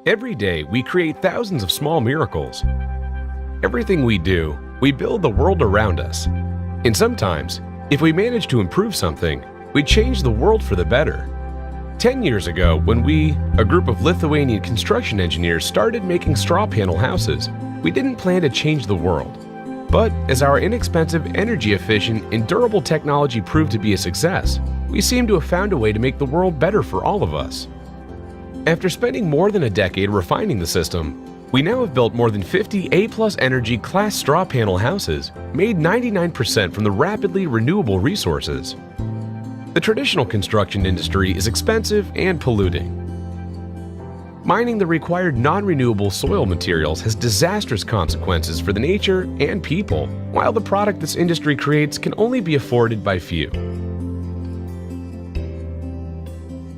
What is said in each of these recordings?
Every day, we create thousands of small miracles. Everything we do, we build the world around us. And sometimes, if we manage to improve something, we change the world for the better. 10 years ago, when we, a group of Lithuanian construction engineers, started making straw panel houses, we didn't plan to change the world. But as our inexpensive, energy-efficient, and durable technology proved to be a success, we seem to have found a way to make the world better for all of us. After spending more than a decade refining the system, we now have built more than 50 A+ energy class straw panel houses, made 99% from the rapidly renewable resources. The traditional construction industry is expensive and polluting. Mining the required non-renewable soil materials has disastrous consequences for the nature and people, while the product this industry creates can only be afforded by few.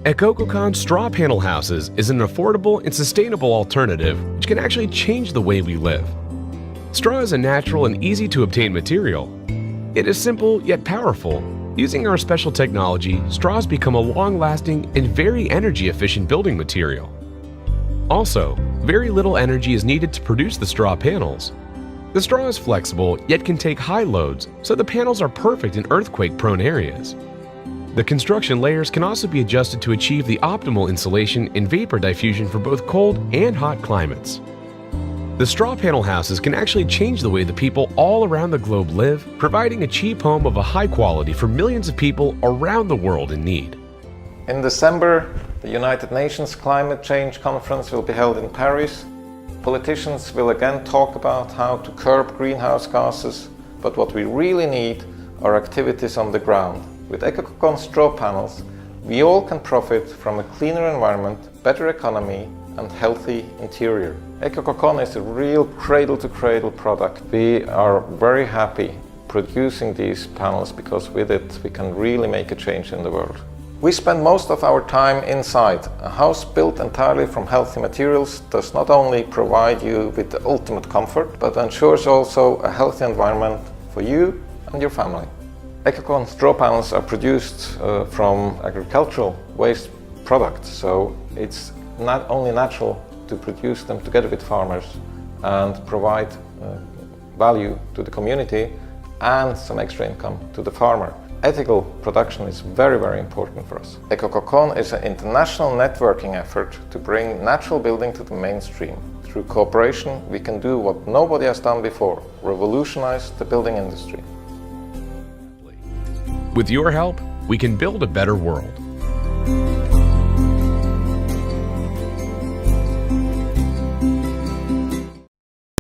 Ecococon straw panel houses is an affordable and sustainable alternative which can actually change the way we live. Straw is a natural and easy to obtain material. It is simple yet powerful. Using our special technology, straws become a long-lasting and very energy-efficient building material. Also, very little energy is needed to produce the straw panels. The straw is flexible yet can take high loads, so the panels are perfect in earthquake-prone areas. The construction layers can also be adjusted to achieve the optimal insulation and vapor diffusion for both cold and hot climates. The straw panel houses can actually change the way the people all around the globe live, providing a cheap home of a high quality for millions of people around the world in need. In December, the United Nations Climate Change Conference will be held in Paris. Politicians will again talk about how to curb greenhouse gases, but what we really need are activities on the ground. With Ecococon straw panels, we all can profit from a cleaner environment, better economy and healthy interior. Ecococon is a real cradle-to-cradle product. We are very happy producing these panels because with it we can really make a change in the world. We spend most of our time inside. A house built entirely from healthy materials does not only provide you with the ultimate comfort, but ensures also a healthy environment for you and your family. Ecococon straw panels are produced from agricultural waste products, so it's not only natural to produce them together with farmers and provide value to the community and some extra income to the farmer. Ethical production is very, very important for us. Ecococon is an international networking effort to bring natural building to the mainstream. Through cooperation, we can do what nobody has done before, revolutionize the building industry. With your help, we can build a better world.